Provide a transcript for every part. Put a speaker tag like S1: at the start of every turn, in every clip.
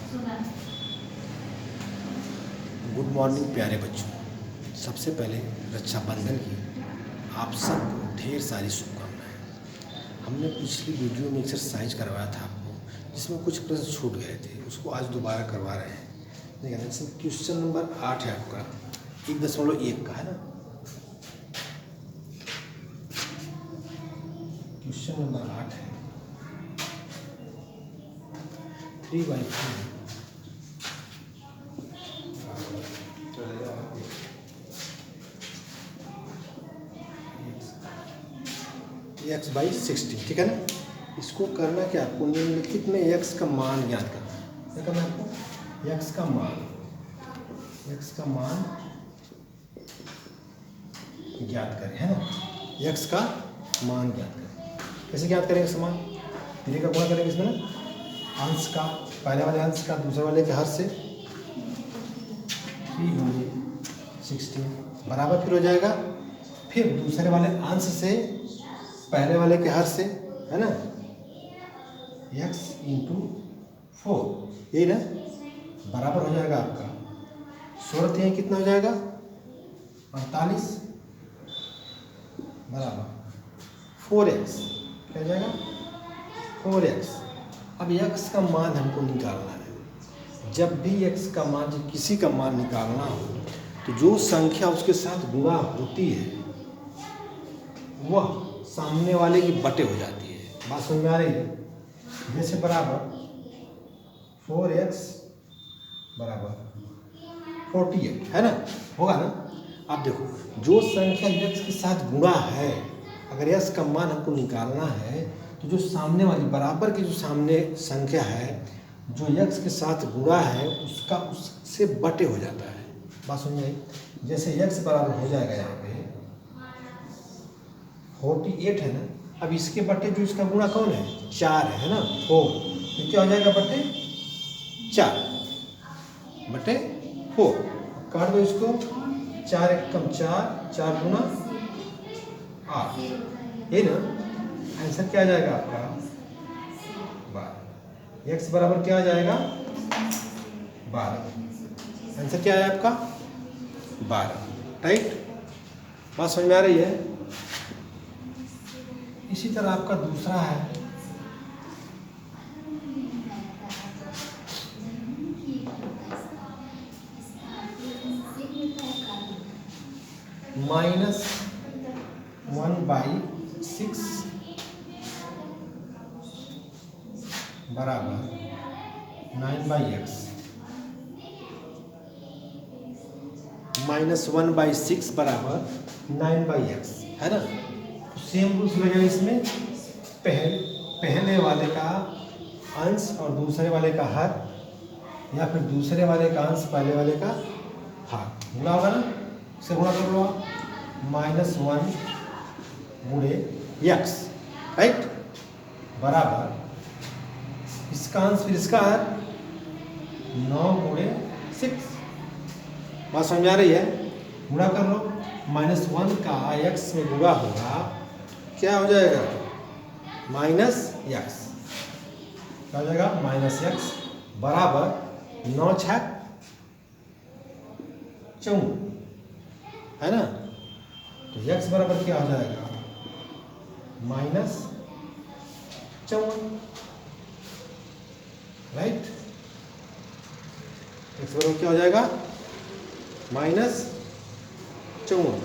S1: Good morning प्यारे बच्चों। सबसे पहले रक्षाबंधन की आप सबको ढेर सारी शुभकामनाएं। हमने पिछली वीडियो में एक्सरसाइज करवाया था आपको, जिसमें कुछ प्रश्न छूट गए थे, उसको आज दोबारा करवा रहे हैं। देखिए इसमें क्वेश्चन नंबर 8 है आपका, 1.1 का है ना। क्वेश्चन नंबर 8 है 3/4 x/60, ठीक है ना। इसको करना क्या, आपको निम्नलिखित में x का मान ज्ञात करना। क्या करना है आपको, x का मान ज्ञात करें, है ना। x का मान ज्ञात करें। कैसे ज्ञात करेंगे समान, तीन का गुणा करेंगे इसमें ना, अंश का पहले वाले अंश का दूसरे वाले के हर से 3/16 बराबर फिर हो जाएगा, फिर दूसरे वाले अंश से पहले वाले के हर से, है ना, x × 4, यही ना, बराबर हो जाएगा आपका 16 यही कितना हो जाएगा 48 बराबर 4x, क्या हो जाएगा 4x। अब x का मान हमको निकालना है। जब भी x का मान, जब किसी का मान निकालना हो तो जो संख्या उसके साथ गुणा होती है वह सामने वाले की बटे हो जाती है। बात समझ में आ रही है। जैसे बराबर 4x बराबर 48, है ना, होगा ना। आप देखो, जो संख्या x के साथ गुणा है, अगर x का मान हमको निकालना है तो जो सामने वाली बराबर की जो सामने संख्या है जो x के साथ गुणा है उसका उससे बटे हो जाता है। बात समझ आई। जैसे x बराबर हो जाएगा यहाँ पे 48 है ना, अब इसके बटे जो इसका गुणा कौन है 4 है ना, 4, तो क्या हो जाएगा बटे 4 काट दो इसको, 4 × 1 = 4, 4 × 8, ये ना। आंसर क्या आ जाएगा आपका 12। x बराबर क्या आ जाएगा 12। आंसर क्या है आपका 12, राइट। बात समझ में आ रही है। इसी तरह आपका दूसरा है -1/6 बराबर 9/x। -1/6 बराबर 9/x, है ना। सेम रूल्स लगेगा इसमें, पहले वाले का अंश और दूसरे वाले का हर, या फिर दूसरे वाले का अंश पहले वाले का हर, गुणा होगा ना, इसे गुणा कर लो आप, -1 × x, राइट, बराबर इसका अंश फिर इसका हर 9 × 6। बात समझ में आ रही है। गुणा कर लो, -1 का x में गुणा होगा, क्या हो जाएगा -x, क्या हो जाएगा -x बराबर 9 × 6 = 54, है ना। तो x बराबर क्या हो जाएगा -54, राइट। x बराबर क्या हो जाएगा -54।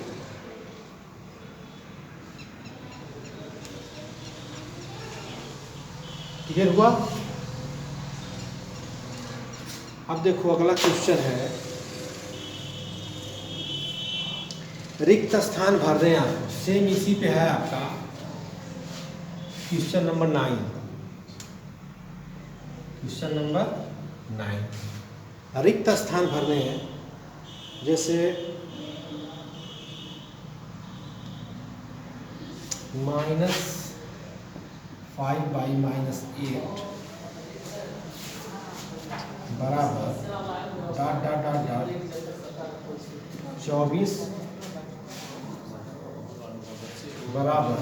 S1: क्लियर हुआ। अब देखो अगला क्वेश्चन है, रिक्त स्थान भर दें आप। सेम इसी पे है आपका क्वेश्चन नंबर 9। क्वेश्चन नंबर 9 रिक्त स्थान भरने हैं। जैसे -5/-8 बराबर ... 24 बराबर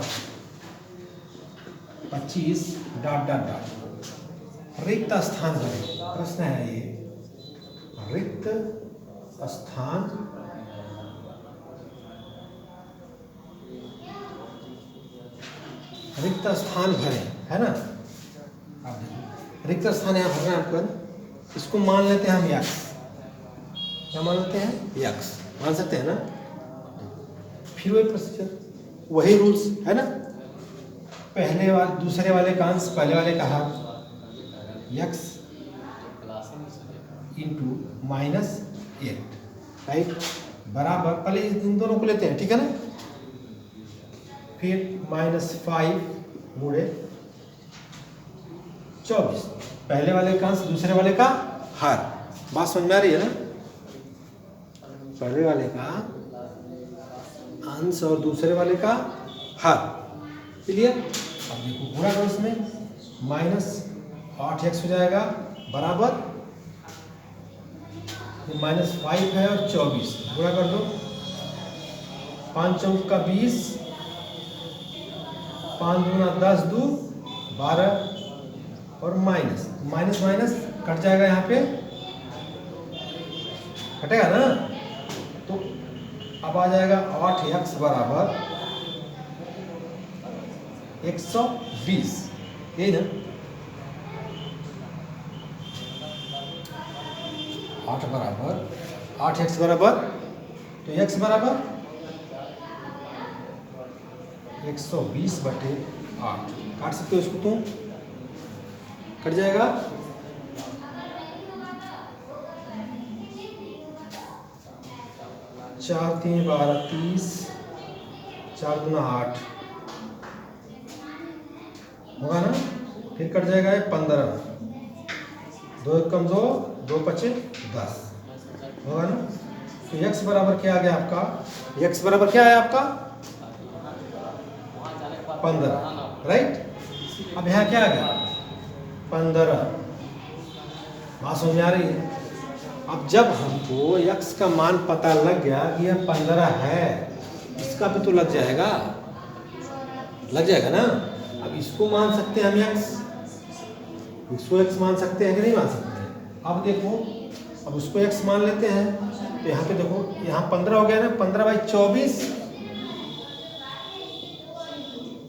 S1: 25 ... रिक्त स्थान भरें। प्रश्न है ये, रिक्त स्थान भरें, है ना। अब देखो रिक्त स्थान यहाँ भरना है आपको, है ना। इसको मान लेते हैं हम यक्स। क्या मान लेते हैं? यक्स मान सकते हैं ना। फिर वही प्रोसीजर, वही रूल्स, है ना। पहले वाले दूसरे वाले का अंश पहले वाले का हाफ, यक्स इंटू -8, राइट, बराबर, पहले इन दोनों को लेते हैं, ठीक है ना। फिर -5 गुणे 24, पहले वाले का अंश दूसरे वाले का हर। बात समझ में आ रही है ना। पहले वाले का अंश और दूसरे वाले का हर, क्लियर। अब देखो गुणा करो, इसमें -8x हो जाएगा, बराबर -5 है और 24, गुणा कर दो, 5 चौक का 20, 5 दूना 10, 2 12, और माइनस माइनस कट जाएगा, यहाँ पे कटेगा ना। तो अब आ जाएगा 8x बराबर 120, यही ना। 8x बराबर, तो x बराबर 120/8, काट सकते हो इसको, तुम कट जाएगा। 4 3 12 30, 4 दूना 8 होगा ना। फिर कट जाएगा 15, 2 एकम 2, 2 पचे 10 होगा ना। तो x बराबर क्या आ गया आपका? x बराबर क्या है आपका? 15, राइट। अब यहाँ क्या आ गया? 15। बात समझ में आ रही है। अब जब हमको x का मान पता लग गया कि यह 15 है, इसका भी तो लग जाएगा ना। अब इसको मान सकते हैं हम x, इसको x मान सकते हैं कि नहीं मान सकते हैं। अब देखो, अब उसको x मान लेते हैं, तो यहाँ पे देखो, यहाँ 15 हो गया ना। 15/24,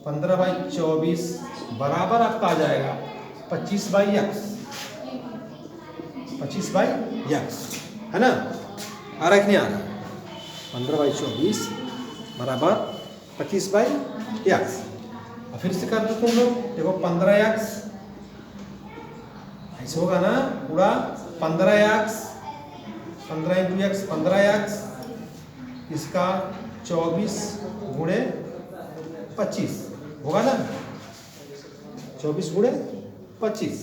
S1: 15/24 बराबर आपका आ जाएगा 25/x, 25/x, है ना। आ रहा है कि नहीं आ रहा? 15/24 बराबर 25/x। फिर से कर दो तुम लोग, देखो 15x ऐसे होगा ना पूरा, 15x, 15 × x 15x, इसका 24 गुणे 25 होगा ना, 24 गुणे 25।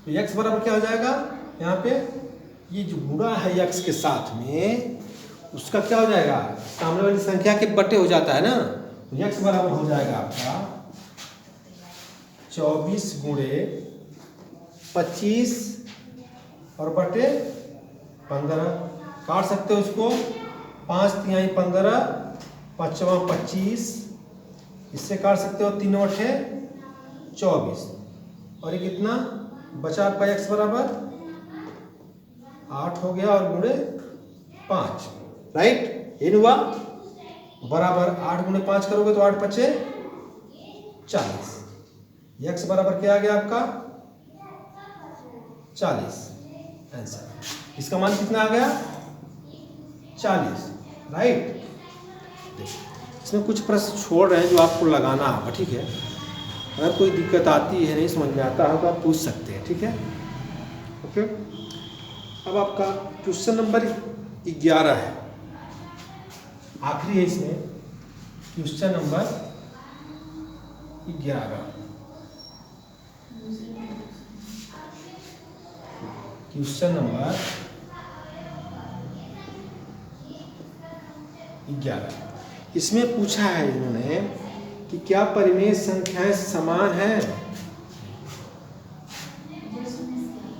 S1: तो x बराबर क्या हो जाएगा यहाँ पे? ये जो गुणा है x के साथ में, उसका क्या हो जाएगा? सामने वाली संख्या के बटे हो जाता है ना। तो x बराबर हो जाएगा आपका 24 गुणे 25 और बटे 15। काट सकते हो उसको, 5 तिहाई 15, 5वां 25, इससे काट सकते हो 3 8 24, और ये कितना बचा आपका? x बराबर 8 हो गया और गुणे 5, राइट। ये हुआ बराबर 8 गुणे 5 करोगे तो 8 5 40। x बराबर क्या आ गया आपका? 40, आंसर। इसका मान कितना आ गया? 40, राइट। इसमें कुछ प्रश्न छोड़ रहे हैं जो आपको लगाना होगा, ठीक है। अगर कोई दिक्कत आती है, नहीं समझ में आता है तो आप पूछ सकते हैं, ठीक है, ओके। अब आपका क्वेश्चन नंबर 11 है, आखिरी है इसमें, क्वेश्चन नंबर 11। क्वेश्चन नंबर 11, इसमें पूछा है इन्होंने कि क्या परिमेय संख्याएं समान हैं?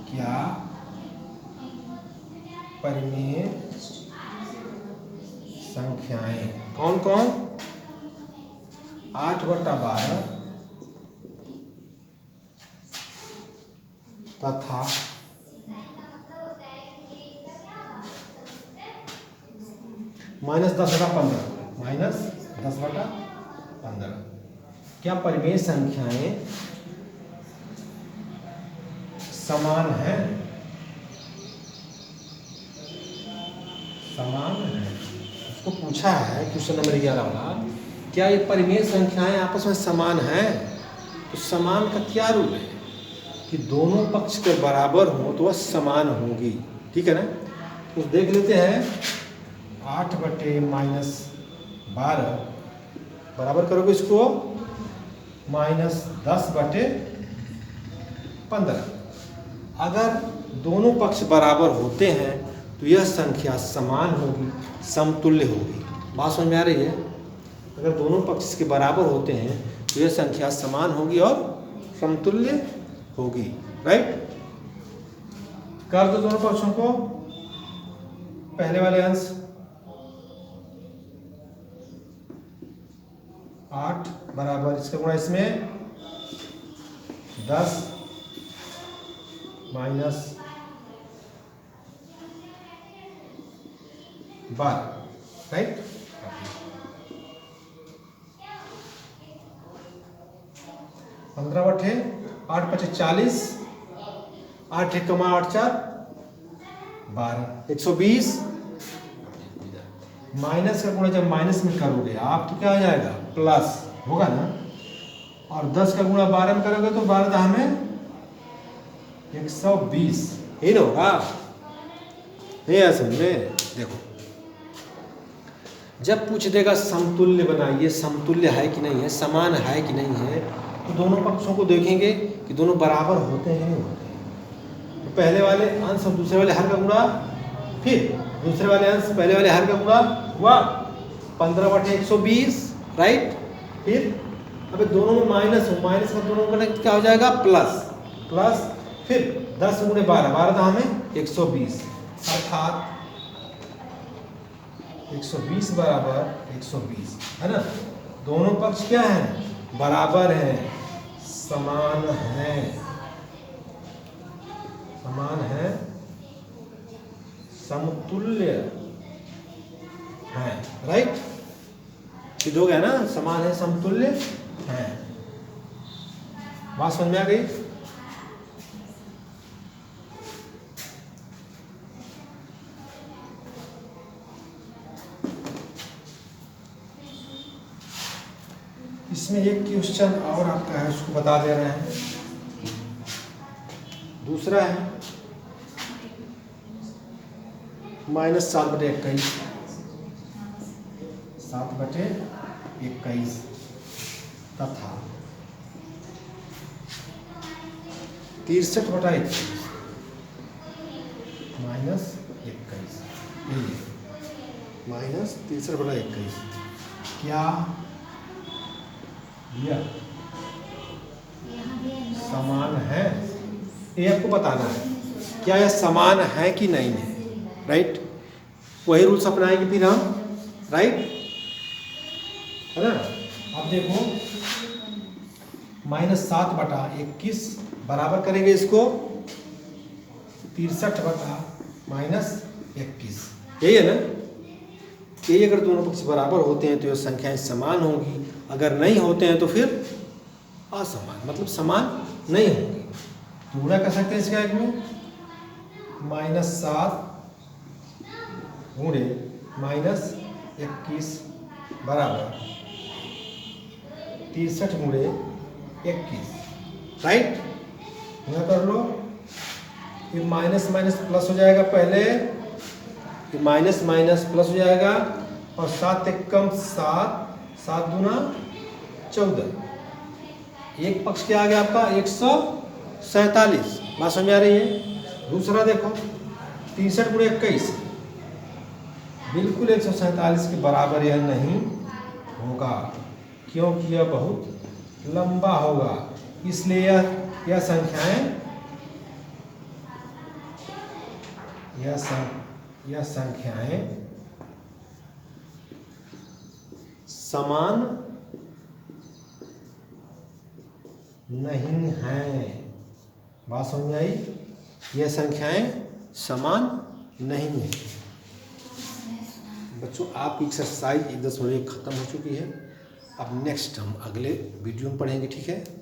S1: क्या परिमेय संख्याएं कौन कौन? 8/12, तथा -10/15 -10/15 क्या परिमेय संख्याएं समान हैं? समान है। उसको पूछा है क्वेश्चन नंबर 11 वाला, क्या ये परिमेय संख्याएं आपस में समान हैं? तो समान का क्या रूल है कि दोनों पक्ष के बराबर हो तो वह समान होगी। ठीक है ना, तो देख लेते हैं। 8/-12 बराबर करोगे इसको -10/15। अगर दोनों पक्ष बराबर होते हैं तो यह संख्या समान होगी, समतुल्य होगी। बात समझ में आ रही है? अगर दोनों पक्ष के बराबर होते हैं तो यह संख्या समान होगी और समतुल्य होगी। राइट, कर दो दोनों पक्षों को। पहले वाले अंश 8 बराबर इसका गुणा इसमें 10 -12। राइट, 15/8/40, 8 × 8 = 12, 120। माइनस का गुणा जब माइनस में करोगे आप तो क्या हो जाएगा? प्लस होगा ना। और 10 का गुणा 12 में करोगे तो 12 में 120 ही ना होगा। नहीं है समझ में? देखो, जब पूछ देगा समतुल्य बनाइए, समतुल्य है कि नहीं है, समान है कि नहीं है, तो दोनों पक्षों को देखेंगे कि दोनों बराबर होते हैं नहीं होते। तो पहले वाले अंश और दूसरे वाले हर का गुणा, फिर दूसरे वाले अंश पहले वाले हर का गुणा हुआ 15/120। राइट, फिर अब दोनों में माइनस हो, माइनस का दोनों में क्या हो जाएगा? प्लस, फिर 10 × 12, 12 में 120, अर्थात 120 बराबर 120 है ना। दोनों पक्ष क्या है? बराबर हैं, समान हैं, समतुल्य हैं। राइट, सिद्ध हो गया ना, समान है, समतुल्य हैं। बात समझ में आ गई? इसमें एक क्वेश्चन और आपका है, उसको बता दे रहे हैं। दूसरा है -7/21, 7/21 तथा 63/21 -21, -63/21 क्या यह समान है? ये आपको बताना है, क्या यह समान है कि नहीं है। राइट, वही रूल्स अपनाएंगे फिर हम। राइट, है ना। अब देखो, -7/21 बराबर करेंगे इसको 63/-21, यही है ना। यही, अगर दोनों पक्ष बराबर होते हैं तो यह संख्याएं समान होंगी, अगर नहीं होते हैं तो फिर असमान, मतलब समान नहीं होंगी। तो गुणा कर सकते हैं इसका एक में, -7 × -21 बराबर 63/21। राइट, गुणा कर लो, फिर माइनस प्लस हो जाएगा पहले, फिर माइनस प्लस हो जाएगा, और 7 × 7, 7 × 14। एक पक्ष क्या आ गया आपका? 147। बात समझ आ रही है? दूसरा देखो, 63/21 बिल्कुल 147 के बराबर यह नहीं होगा, क्योंकि यह बहुत लंबा होगा। इसलिए यह संख्याएं समान नहीं हैं। बात समझ में आई? यह संख्याएं समान नहीं है। बच्चों आपकी एक्सरसाइज 1.1 खत्म हो चुकी है। अब नेक्स्ट हम अगले वीडियो में पढ़ेंगे, ठीक है।